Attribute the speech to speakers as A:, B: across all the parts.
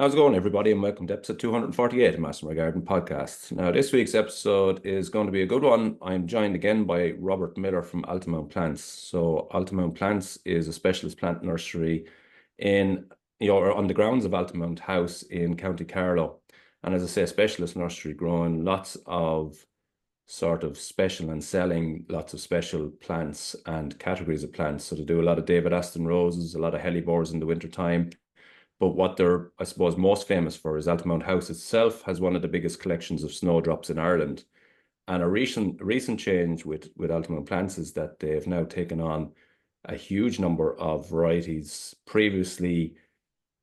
A: How's it going, everybody, and welcome to episode 248 of Master My Garden podcast. Now, this week's episode is going to be a good one. I'm joined again by Robert Miller from Altamont Plants. So, Altamont Plants is a specialist plant nursery on the grounds of Altamont House in County Carlow. And as I say, a specialist nursery growing lots of sort of special and selling lots of special plants and categories of plants. So, they do a lot of David Aston roses, a lot of hellebores in the wintertime. But what they're, I suppose, most famous for is Altamont House itself has one of the biggest collections of snowdrops in Ireland. And a recent change with Altamont Plants is that they've now taken on a huge number of varieties. Previously,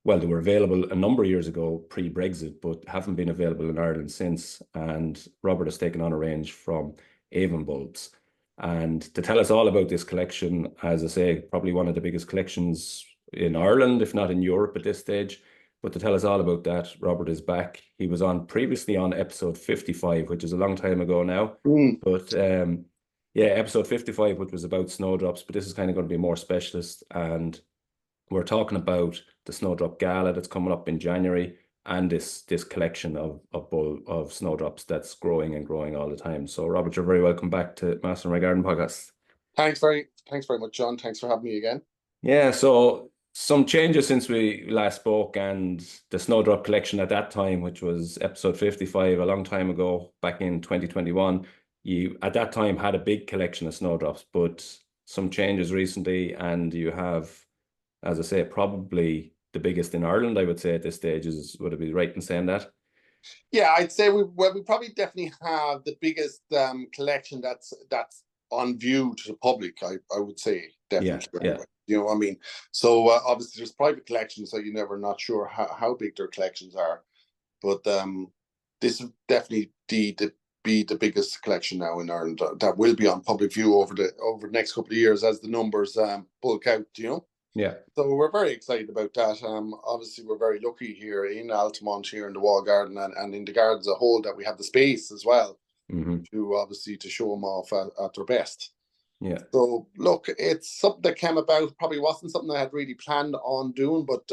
A: well, they were available a number of years ago, pre-Brexit, but haven't been available in Ireland since. And Robert has taken on a range from Avon bulbs. And to tell us all about this collection, as I say, probably one of the biggest collections in Ireland, if not in Europe at this stage. But to tell us all about that, Robert is back. He was previously on episode 55, which is a long time ago now. But yeah, episode 55, which was about snowdrops, but this is kind of going to be more specialist. And we're talking about the Snowdrop Gala that's coming up in January and this collection of snowdrops that's growing and growing all the time. So Robert, you're very welcome back to Master My Garden podcast.
B: Thanks very much, John. Thanks for having me again.
A: Yeah, so some changes since we last spoke, and the Snowdrop collection at that time, which was episode 55, a long time ago, back in 2021, you at that time had a big collection of snowdrops, but some changes recently, and you have, as I say, probably the biggest in Ireland, I would say at this stage. Would it be right in saying that?
B: Yeah, I'd say we probably definitely have the biggest collection that's on view to the public. I would say definitely.
A: Yeah.
B: You know what I mean? So obviously there's private collections, so you're never not sure how big their collections are. But this is definitely be the biggest collection now in Ireland that will be on public view over the next couple of years as the numbers bulk out, you know?
A: Yeah.
B: So we're very excited about that. Obviously we're very lucky here in Altamont, here in the wall garden and in the garden as a whole, that we have the space as well to show them off at their best.
A: Yeah.
B: So look, it's something that came about. Probably wasn't something I had really planned on doing, but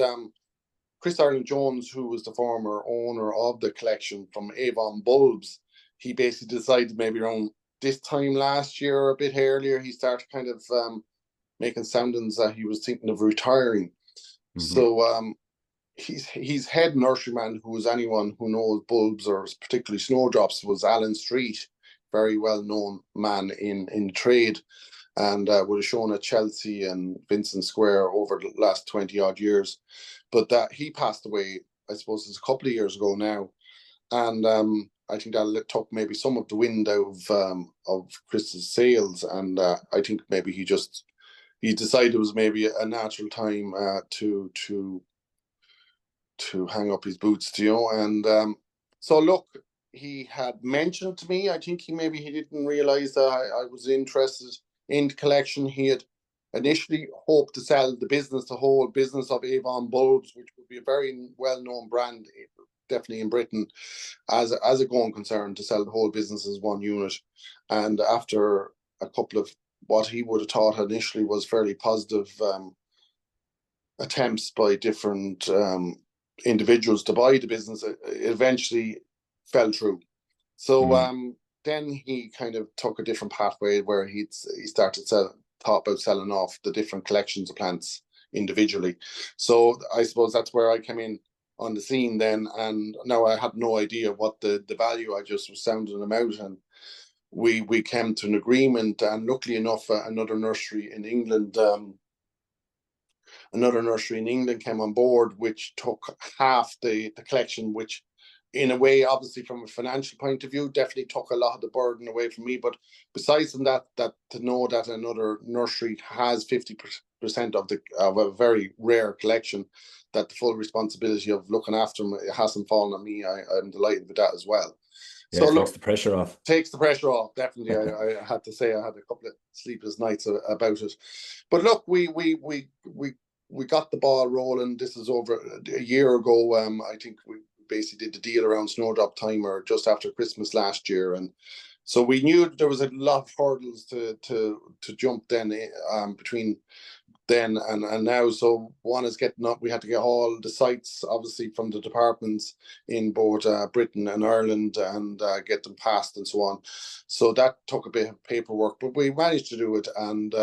B: Chris Ireland Jones, who was the former owner of the collection from Avon Bulbs, he basically decided maybe around this time last year or a bit earlier, he started kind of making soundings that he was thinking of retiring. So his head nurseryman, who was anyone who knows bulbs or particularly snowdrops, was Alan Street, very well-known man in trade, and would have shown at Chelsea and Vincent Square over the last 20-odd years. But that he passed away, I suppose it's a couple of years ago now. And I think that took maybe some of the wind out of Chris's sails. And I think maybe he decided it was maybe a natural time to hang up his boots, you know. And so look, he had mentioned to me, I think he didn't realize that I was interested in the collection. He had initially hoped to sell the whole business of Avon Bulbs, which would be a very well-known brand, definitely in Britain, as a going concern, to sell the whole business as one unit. And after a couple of what he would have thought initially was fairly positive attempts by different individuals to buy the business, it eventually fell through. So then he kind of took a different pathway where he started thought about selling off the different collections of plants individually. So I suppose that's where I came in on the scene then, and now I had no idea what the value. I just was sounding them out, and we came to an agreement. And luckily enough, another nursery in England came on board, which took half the collection, which in a way, obviously from a financial point of view, definitely took a lot of the burden away from me. But besides from that to know that another nursery has 50% of a very rare collection, that the full responsibility of looking after them, it hasn't fallen on me. I'm delighted with that as well.
A: Yeah, so it takes the pressure off.
B: Takes the pressure off, definitely. I had to say I had a couple of sleepless nights about it. But look, we got the ball rolling. This is over a year ago. I think we basically did the deal around Snowdrop time, or just after Christmas last year, and so we knew there was a lot of hurdles to jump then between then and now. So one is getting up. We had to get all the sites, obviously, from the departments in both Britain and Ireland, and get them passed and so on. So that took a bit of paperwork, but we managed to do it. And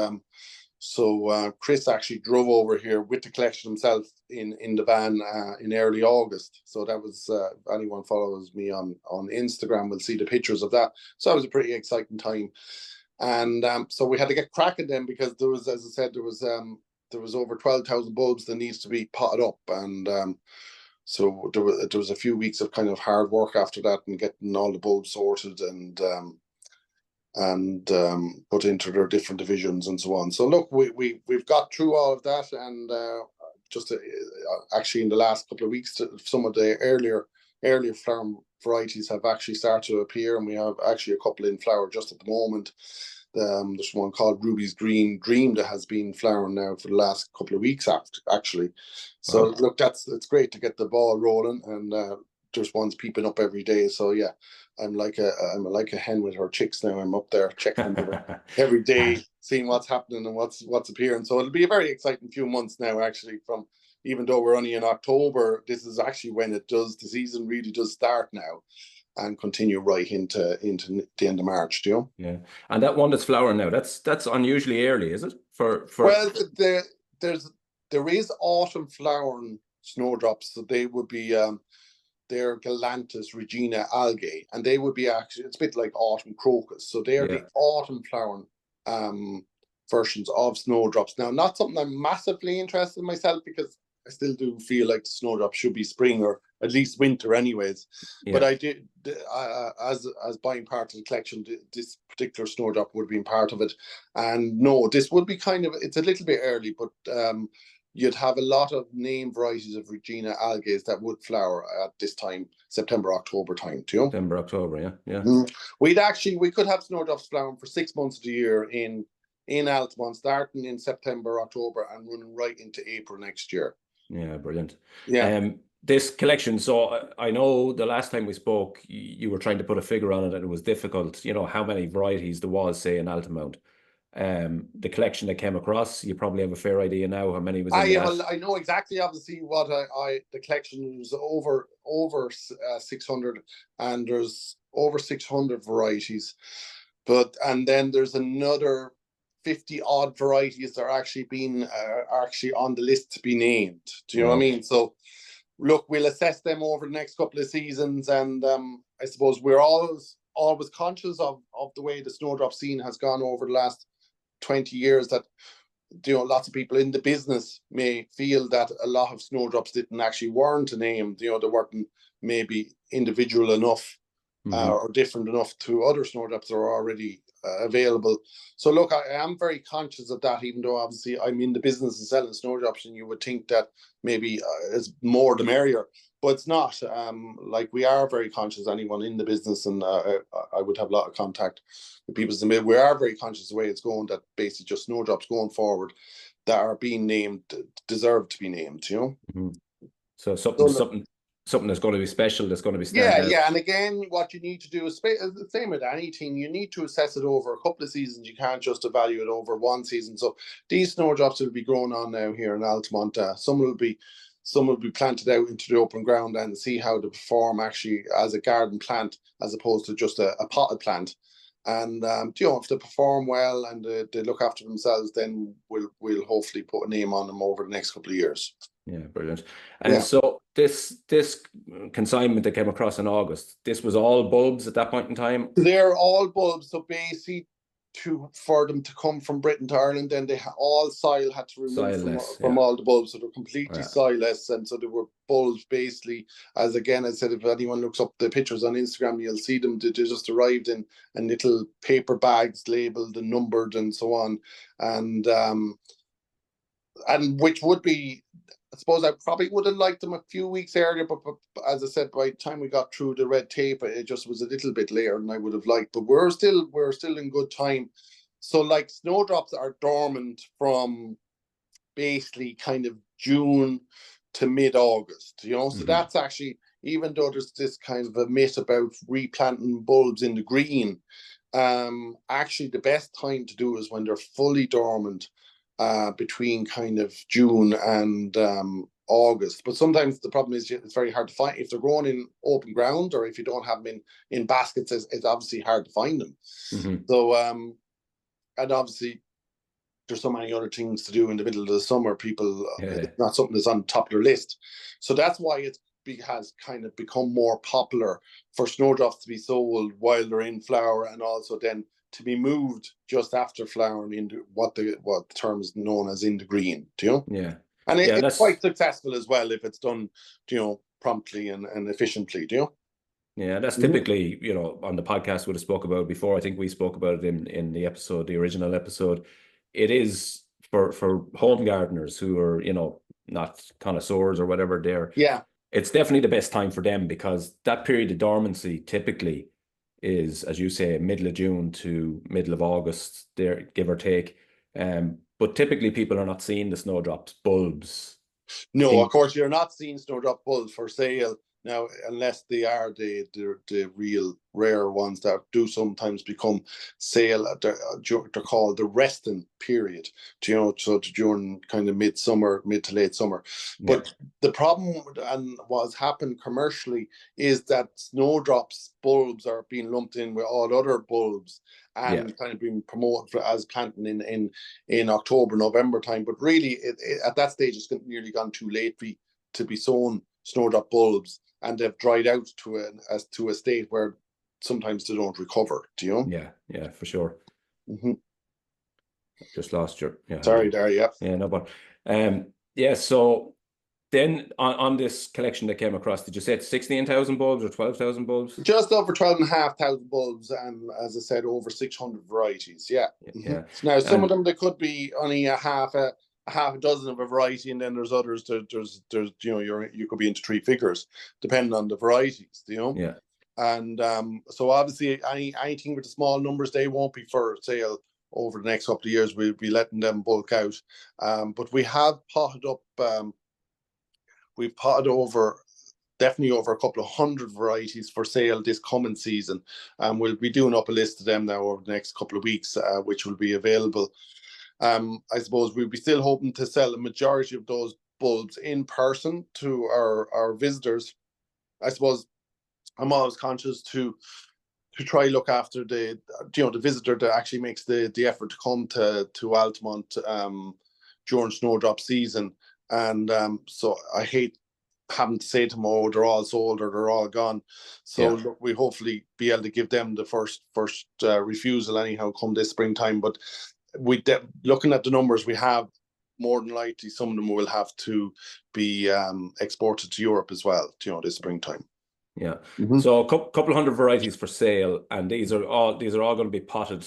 B: so Chris actually drove over here with the collection himself in the van in early August. So that was anyone follows me on Instagram will see the pictures of that. So that was a pretty exciting time. And so we had to get cracking then, because there was, as I said, there was over 12,000 bulbs that needs to be potted up. And so there was a few weeks of kind of hard work after that, and getting all the bulbs sorted and put into their different divisions and so on. So look, we've got through all of that, and just actually in the last couple of weeks, some of the earlier farm varieties have actually started to appear, and we have actually a couple in flower just at the moment. There's one called Ruby's Green Dream that has been flowering now for the last couple of weeks actually. So wow. Look, it's great to get the ball rolling, and there's ones peeping up every day. So yeah, I'm like a hen with her chicks now. I'm up there checking every day, seeing what's happening and what's appearing. So it'll be a very exciting few months now, actually. From even though we're only in October, this is actually when the season really does start now, and continue right into the end of March. Do you know?
A: Yeah, and that one that's flowering now, that's unusually early, is it? For
B: well, there is autumn flowering snowdrops, so they would be they're Galanthus regina algae, and they would be actually, it's a bit like autumn crocus. So they are the autumn flowering versions of snowdrops. Now, not something I'm massively interested in myself, because I still do feel like the snowdrop should be spring or at least winter anyways. Yeah. But I did, as buying part of the collection, this particular snowdrop would have been part of it. And no, this would be kind of, it's a little bit early, but you'd have a lot of name varieties of Regina algae that would flower at this time, September, October time, too.
A: September, October, yeah.
B: We could have snowdrops flowering for 6 months of the year in Altamont, starting in September, October, and running right into April next year.
A: Yeah, brilliant.
B: Yeah.
A: This collection, so I know the last time we spoke, you were trying to put a figure on it, and it was difficult, how many varieties there was, say, in Altamont. The collection that came across, you probably have a fair idea now how many was in that.
B: Well, I know exactly, obviously, what the collection was over 600, and there's over 600 varieties, and then there's another 50 odd varieties that are actually on the list to be named. Do you know what I mean? So look, we'll assess them over the next couple of seasons, and I suppose we're always conscious of the way the snowdrop scene has gone over the last 20 years, that lots of people in the business may feel that a lot of snowdrops didn't actually warrant a name. They weren't maybe individual enough or different enough to other snowdrops that are already available. So look, I am very conscious of that, even though obviously I'm in the business of selling snowdrops, and you would think that maybe it's more the merrier, but it's not. Like, we are very conscious, anyone in the business, and I would have a lot of contact with people. We are very conscious of the way it's going, that basically just snowdrops going forward that are being named deserve to be named,
A: So something that's going to be special, that's going to be standard.
B: Yeah. And again, what you need to do is the same with anything. You need to assess it over a couple of seasons. You can't just evaluate it over one season. So these snowdrops will be growing on now here in Altamont. Some will be planted out into the open ground and see how they perform actually as a garden plant, as opposed to just a potted plant. And if they perform well and they look after themselves, then we'll hopefully put a name on them over the next couple of years.
A: Yeah, brilliant. And so this consignment that came across in August, this was all bulbs at that point in time?
B: They're all bulbs. So basically, for them to come from Britain to Ireland, then all soil had to remove from all the bulbs. So they're completely soilless, and so they were bulbs basically. As again, I said, if anyone looks up the pictures on Instagram, you'll see them. They just arrived in little paper bags labeled and numbered and so on, and which would be, I suppose I probably would have liked them a few weeks earlier, but as I said, by the time we got through the red tape, it just was a little bit later than I would have liked. But we're still in good time. So like, snowdrops are dormant from basically kind of June to mid-August, So that's actually, even though there's this kind of a myth about replanting bulbs in the green, actually the best time to do is when they're fully dormant. between kind of June and August. But sometimes the problem is it's very hard to find. If they're grown in open ground or if you don't have them in baskets, it's obviously hard to find them.
A: Mm-hmm.
B: So, and obviously there's so many other things to do in the middle of the summer. People,
A: Yeah.
B: it's not something that's on the top of their list. So that's why it has kind of become more popular for snowdrops to be sold while they're in flower, and also then to be moved just after flowering into what the term is known as in the green. Do you know?
A: Yeah.
B: And
A: Yeah,
B: it's
A: that's
B: quite successful as well if it's done, promptly and efficiently. Do you?
A: yeah, that's
B: Mhm.
A: typically, on the podcast we have spoke about before. I think we spoke about it in the episode, the original episode. It is for home gardeners who are, not connoisseurs or whatever,
B: Yeah.
A: it's definitely the best time for them because that period of dormancy typically is, as you say, middle of June to middle of August, there, give or take. But typically people are not seeing the snowdrops bulbs
B: No, of
A: in
B: course, you're not seeing snowdrop bulbs for sale now, unless they are the real rare ones that do sometimes become sale. They're called the resting period, so during kind of midsummer, mid to late summer.
A: yeah,
B: But the problem and what's happened commercially is that snowdrops bulbs are being lumped in with all other bulbs
A: yeah,
B: and kind of being promoted as planting in October, November time. But really, at that stage, it's nearly gone too late to be sown snowdrop bulbs, and they've dried out to a state where sometimes they don't recover. Do you know?
A: yeah, for sure.
B: Mm-hmm.
A: Just lost your, yeah,
B: Sorry,
A: hello.
B: there. Yeah,
A: Yeah, no, but yeah, so then on this collection that came across, did you say it's 16,000 bulbs or 12,000 bulbs?
B: just over 12,500 bulbs, and as I said, over 600 varieties. Yeah. Mm-hmm.
A: Yeah.
B: Now, some of
A: And
B: them they could be only a half a dozen of a variety, and then there's others. There's you could be into three figures depending on the varieties.
A: yeah,
B: And so obviously anything with the small numbers, they won't be for sale over the next couple of years. We'll be letting them bulk out. But we have potted up. We've potted over definitely over a couple of hundred varieties for sale this coming season. We'll be doing up a list of them now over the next couple of weeks, which will be available. I suppose we'll be still hoping to sell a majority of those bulbs in person to our visitors. I suppose I'm always conscious to try look after the visitor that actually makes the effort to come to Altamont during snowdrop season. And so I hate having to say to them, oh, they're all sold or they're all gone. So
A: yeah,
B: look, we hopefully be able to give them the first refusal anyhow come this springtime. But looking at the numbers we have, more than likely some of them will have to be exported to Europe as well, this springtime.
A: yeah.
B: Mm-hmm.
A: So a couple hundred varieties for sale, and these are all going to be potted,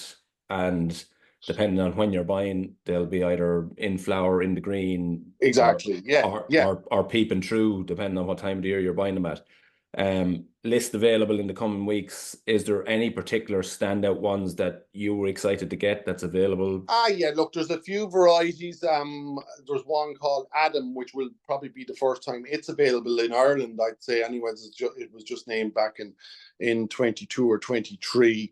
A: and depending on when you're buying, they'll be either in flower, in the green, or
B: Exactly. Yeah.
A: or
B: Yeah.
A: or, or peeping through, depending on what time of the year you're buying them at. List available in the coming weeks. Is there any particular standout ones that you were excited to get that's available?
B: Yeah, look, there's a few varieties. There's one called Adam, which will probably be the first time it's available in Ireland, I'd say. Anyways, it was just named back in 22 or 23.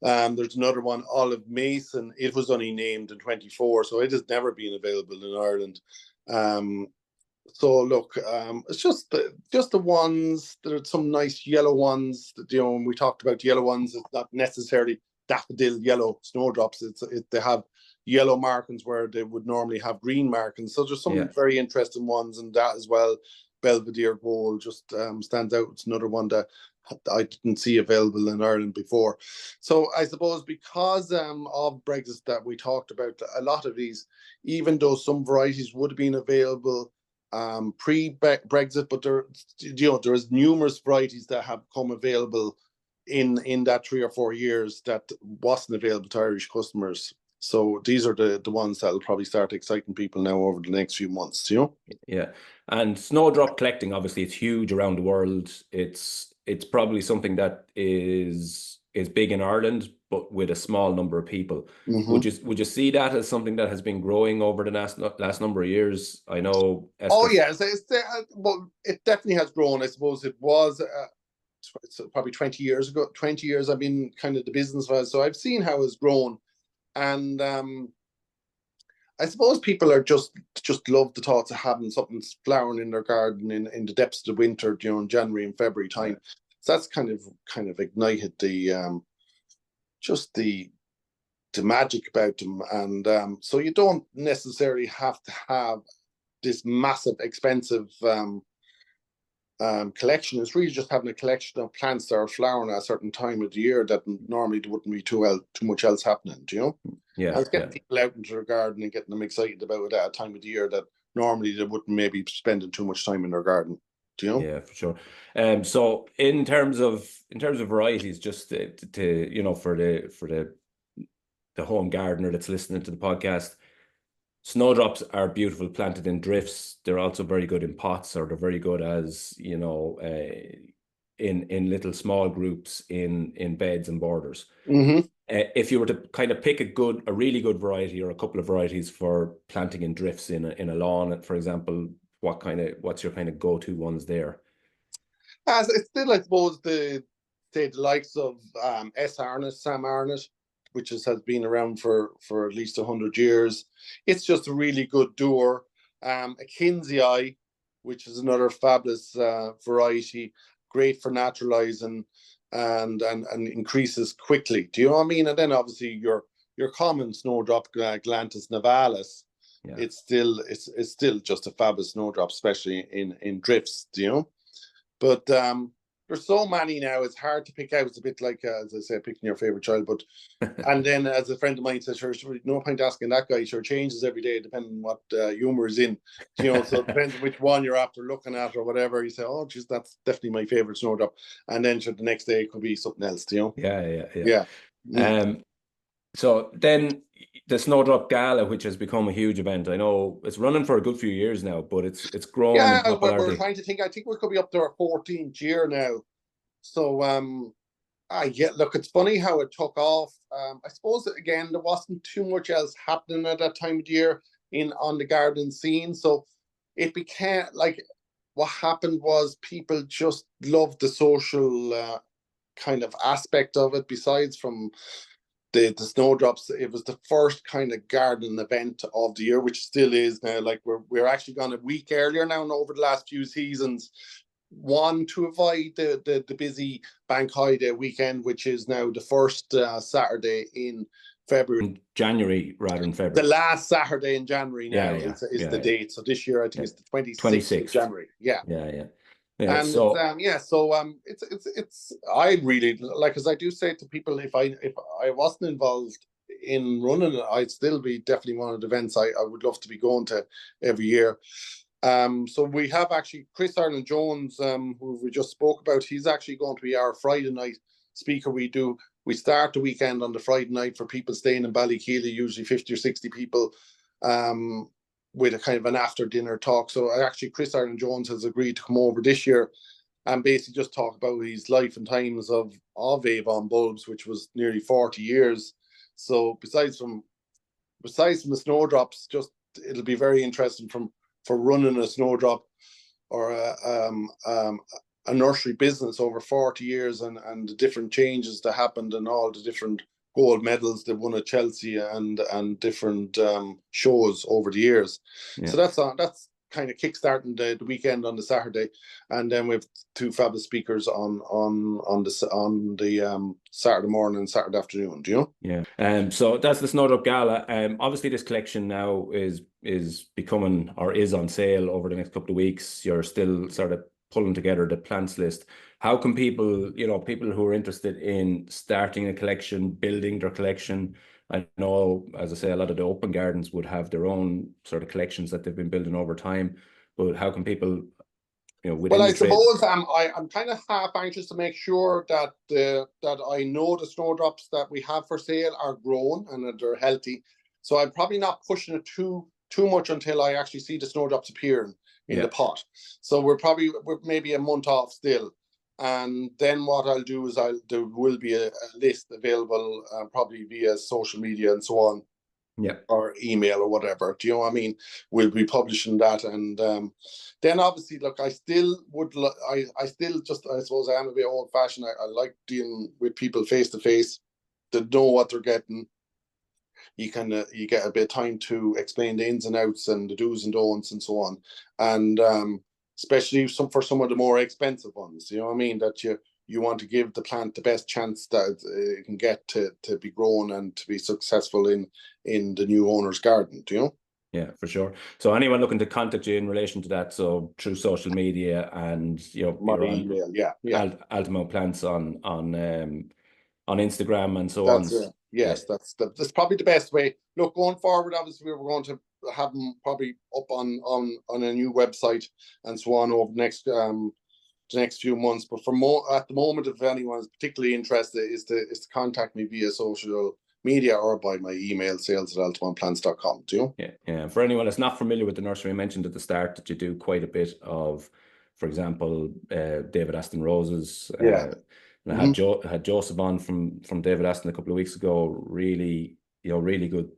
B: There's another one, Olive Mason. It was only named in 24, so it has never been available in Ireland. Um, so look, it's just the ones. There's some nice yellow ones. When we talked about yellow ones, it's not necessarily daffodil yellow snowdrops. They have yellow markings where they would normally have green markings. So there's
A: Yeah,
B: some very interesting ones in that as well. Belvedere Gold just stands out. It's another one that I didn't see available in Ireland before. So I suppose because of Brexit that we talked about, a lot of these, even though some varieties would have been available pre-Brexit, but there's numerous varieties that have come available in that 3 or 4 years that wasn't available to Irish customers. So these are the ones that'll probably start exciting people now over the next few months.
A: yeah. And snowdrop collecting, obviously, it's huge around the world. It's probably something that is big in Ireland, but with a small number of people. Would
B: Mm-hmm.
A: you see that as something that has been growing over the last number of years? I know
B: Oh
A: Esther.
B: yeah, well, it definitely has grown. I suppose it was it's probably 20 years ago. 20 years I've been kind of the business, so I've seen how it's grown, and I suppose people are just love the thoughts of having something flowering in their garden in the depths of the winter, in January and February
A: Yeah.
B: time. So that's kind of ignited just the magic about them, and so you don't necessarily have to have this massive, expensive collection. It's really just having a collection of plants that are flowering at a certain time of the year that normally there wouldn't be too much else happening.
A: Yeah,
B: And it's getting
A: yeah.
B: people out into their garden and getting them excited about it at a time of the year that normally they wouldn't maybe spending too much time in their garden.
A: Yeah, for sure. So in terms of varieties, just for the home gardener that's listening to the podcast, snowdrops are beautiful planted in drifts. They're also very good in pots, or they're very good as in little small groups in beds and borders.
B: Mm-hmm.
A: If you were to kind of pick a really good variety or a couple of varieties for planting in drifts in a lawn, for example, what's your kind of go-to ones there?
B: As it's still, I suppose, the likes of S. Arnott, Sam Arnott, which has been around for at least 100 years. It's just a really good doer. A Kinsey, which is another fabulous variety, great for naturalizing and increases quickly. Do you know what I mean? And then obviously your common snowdrop, Galanthus nivalis.
A: Yeah.
B: It's still just a fabulous snowdrop, especially in drifts. Do you know? But there's so many now, it's hard to pick out. It's a bit like, as I say, picking your favorite child. But and then, as a friend of mine says, sure, no point asking that guy. Sure, changes every day depending on what humor is in. So it depends on which one you're after looking at or whatever. You say, oh, geez, that's definitely my favorite snowdrop. And then sure, the next day it could be something else.
A: Yeah, yeah, yeah.
B: Yeah. Mm.
A: So then the Snowdrop Gala, which has become a huge event, I know it's running for a good few years now, but it's growing in
B: Yeah, we're
A: popularity.
B: trying to think. I think we could be up to our 14th year now. So yeah, look, it's funny how it took off. I suppose again there wasn't too much else happening at that time of the year on the garden scene, so it became like what happened was people just loved the social kind of aspect of it. Besides from the snowdrops, it was the first kind of garden event of the year, which still is now. Like we're actually gone a week earlier now, and over the last few seasons. One, to avoid the busy bank holiday weekend, which is now the first Saturday in February.
A: In January rather than
B: The
A: February.
B: last Saturday in January
A: Yeah,
B: now
A: yeah,
B: is
A: yeah,
B: the
A: yeah,
B: date. So this year I think
A: yeah.
B: it's the 26th of
A: 26th.
B: January. Yeah.
A: Yeah, yeah. Yeah.
B: And it's
A: So
B: yeah, so it's I really like, as I do say to people, if I wasn't involved in running it, I'd still be definitely one of the events I would love to be going to every year. So we have actually Chris Ireland Jones, who we just spoke about. He's actually going to be our Friday night speaker. We start the weekend on the Friday night for people staying in Ballykeely, usually 50 or 60 people, with a kind of an after dinner talk. So actually Chris Ireland Jones has agreed to come over this year and basically just talk about his life and times of Avon bulbs, which was nearly 40 years. So besides from the snowdrops, just it'll be very interesting for running a snowdrop or a nursery business over 40 years, and the different changes that happened and all the different gold medals they won at Chelsea and different shows over the years.
A: yeah.
B: So that's kind of kickstarting the weekend on the Saturday, and then we have two fabulous speakers on the Saturday morning and Saturday afternoon. Do you know?
A: Yeah. So that's the Snowdrop Gala. Obviously this collection now is becoming or is on sale over the next couple of weeks. You're still sort of pulling together the plants list. How can people, people who are interested in starting a collection, building their collection? I know, as I say, a lot of the open gardens would have their own sort of collections that they've been building over time. But how can people,
B: Well,
A: within
B: I
A: the trade?
B: suppose I'm kind of half anxious to make sure that I know the snowdrops that we have for sale are grown and that they're healthy. So I'm probably not pushing it too much until I actually see the snowdrops appearing in
A: Yeah.
B: the pot. So we're maybe a month off still. And then what I'll do is there will be a list available probably via social media and so on,
A: Yeah.
B: or email or whatever. Do you know what I mean? We'll be publishing that, and then obviously, look, I still just, I suppose I am a bit old fashioned. I like dealing with people face to face, that know what they're getting. you get a bit of time to explain the ins and outs and the do's and don'ts and so on. And especially for some of the more expensive ones, you know what I mean, that you want to give the plant the best chance that it can get to be grown and to be successful in the new owner's garden, do you know?
A: Yeah, for sure. So anyone looking to contact you in relation to that, so through social media, and
B: My
A: you're on
B: email, yeah.
A: Altamont Plants on Instagram and so on.
B: That's it.
A: Yeah,
B: Yes, that's probably the best way. Look, going forward, obviously, we're going to have them probably up on a new website and so on over the next few months. But at the moment, if anyone is particularly interested, is to contact me via social media or by my email, sales@altamontplants.com. Do you?
A: Yeah. For anyone that's not familiar with the nursery, I mentioned at the start that you do quite a bit of, for example, David Aston roses.
B: Yeah.
A: And I had Joseph on from David Aston a couple of weeks ago. Really, really good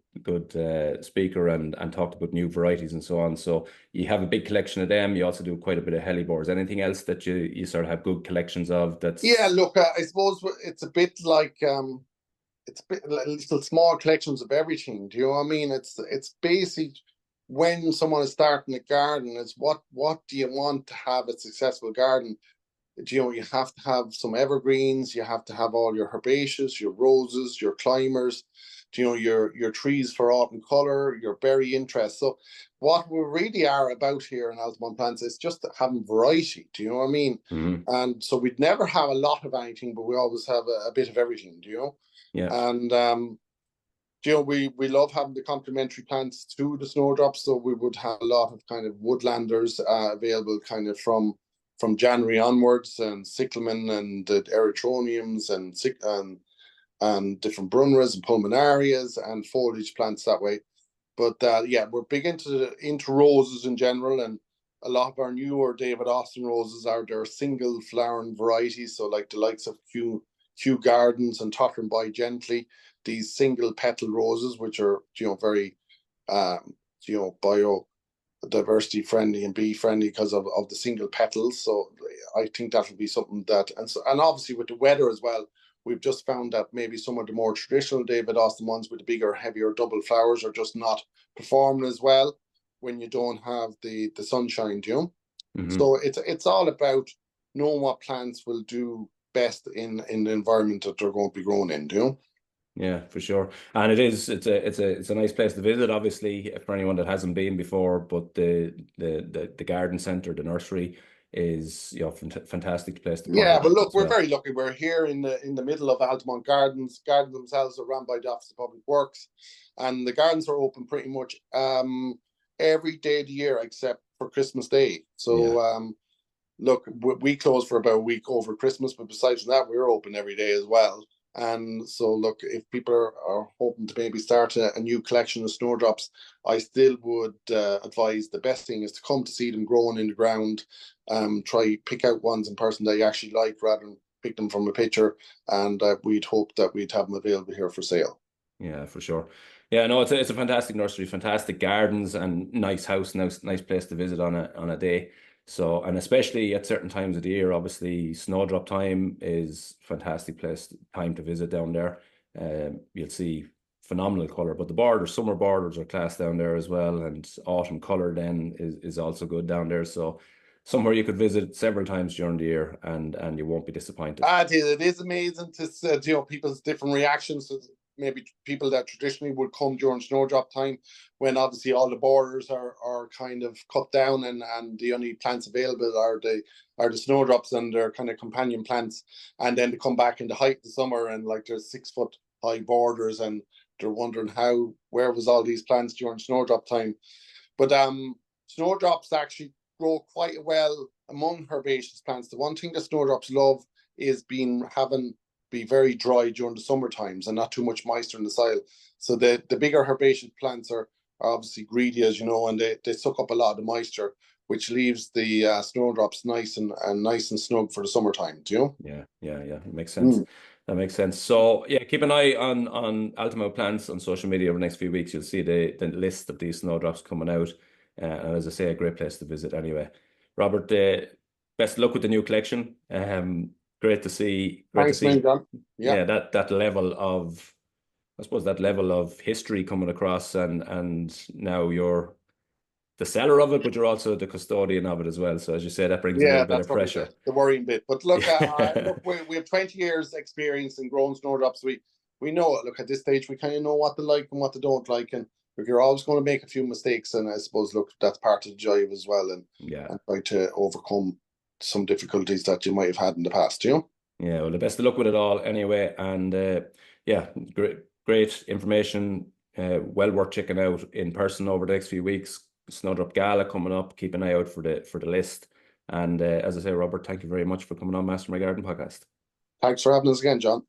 A: speaker, and talked about new varieties and so on. So you have a big collection of them. You also do quite a bit of hellebores. Anything else that you sort of have good collections of?
B: Yeah. Look, I suppose it's a bit like it's a bit like little small collections of everything. Do you know what I mean? It's basic. When someone is starting a garden, it's what do you want to have a successful garden? You have to have some evergreens, you have to have all your herbaceous, your roses, your climbers, your trees for autumn color, your berry interest. So what we really are about here in Altamont Plants is just having variety. Do you know what I mean? And so we'd never have a lot of anything, but we always have a bit of everything. Do you know?
A: Yeah.
B: And we love having the complementary plants to the snowdrops. So we would have a lot of kind of woodlanders available kind of from January onwards, and cyclamen and the erythroniums and different brunneras and pulmonarias and foliage plants that way. But yeah, we're big into roses in general, and a lot of our newer David Austin roses are their single flowering varieties. So like the likes of Kew Gardens and Tottering by Gently, these single petal roses, which are very biodiversity friendly and bee friendly because of the single petals. So I think that'll be something that, and obviously with the weather as well, we've just found that maybe some of the more traditional David Austin ones with the bigger, heavier double flowers are just not performing as well when you don't have the sunshine, So it's all about knowing what plants will do best in the environment that they're going to be grown in,
A: Yeah, for sure. And it's a nice place to visit, obviously, for anyone that hasn't been before. But the garden centre, the nursery, is fantastic place to pop
B: Yeah, but
A: in
B: look,
A: as
B: we're
A: well.
B: very lucky. We're here in the middle of Altamont Gardens. Gardens themselves are run by the Office of Public Works, and the gardens are open pretty much every day of the year except for Christmas Day. So look, we close for about a week over Christmas, but besides that, we're open every day as well. And so, look, if people are hoping to maybe start a new collection of snowdrops, I still would advise the best thing is to come to see them growing in the ground. Try pick out ones in person that you actually like rather than pick them from a picture. And we'd hope that we'd have them available here for sale.
A: Yeah, for sure. Yeah, no, it's a fantastic nursery, fantastic gardens, and nice house, nice place to visit on a day. So, and especially at certain times of the year, obviously snowdrop time is fantastic time to visit down there. You'll see phenomenal color, but summer borders are class down there as well, and autumn color then is also good down there. So, somewhere you could visit several times during the year, and you won't be disappointed.
B: It is amazing to see people's different reactions to maybe people that traditionally would come during snowdrop time, when obviously all the borders are kind of cut down, and the only plants available are the snowdrops and their kind of companion plants, and then they come back in the height of the summer and like there's 6 foot high borders, and they're wondering where was all these plants during snowdrop time. But snowdrops actually grow quite well among herbaceous plants. The one thing that snowdrops love is be very dry during the summer times and not too much moisture in the soil. So the bigger herbaceous plants are obviously greedy, as you know, and they suck up a lot of the moisture, which leaves the snowdrops nice and snug for the summertime. Do you know?
A: Yeah. It makes sense. That makes sense. So yeah, keep an eye on Altamont Plants on social media over the next few weeks. You'll see the list of these snowdrops coming out. And as I say, a great place to visit anyway. Robert, best of luck with the new collection. Great to see
B: Thanks, man, John. Yeah.
A: that level of I suppose that level of history coming across, and now you're the seller of it, but you're also the custodian of it as well. So as you say, that brings a
B: Yeah,
A: little bit
B: that's
A: of
B: probably
A: pressure.
B: the worrying bit. But look,
A: Yeah.
B: look, we have 20 years experience in growing snowdrops. We know it. Look, at this stage, we kind of know what they like and what they don't like, and look, you're always going to make a few mistakes. And I suppose, look, that's part of the joy as well,
A: Yeah.
B: and try to overcome some difficulties that you might have had in the past.
A: Yeah, well, the best of luck with it all anyway. And yeah, great information. Well worth checking out in person over the next few weeks. Snowdrop Gala coming up. Keep an eye out for the list. And as I say, Robert, thank you very much for coming on Master My Garden podcast.
B: Thanks for having us again, John.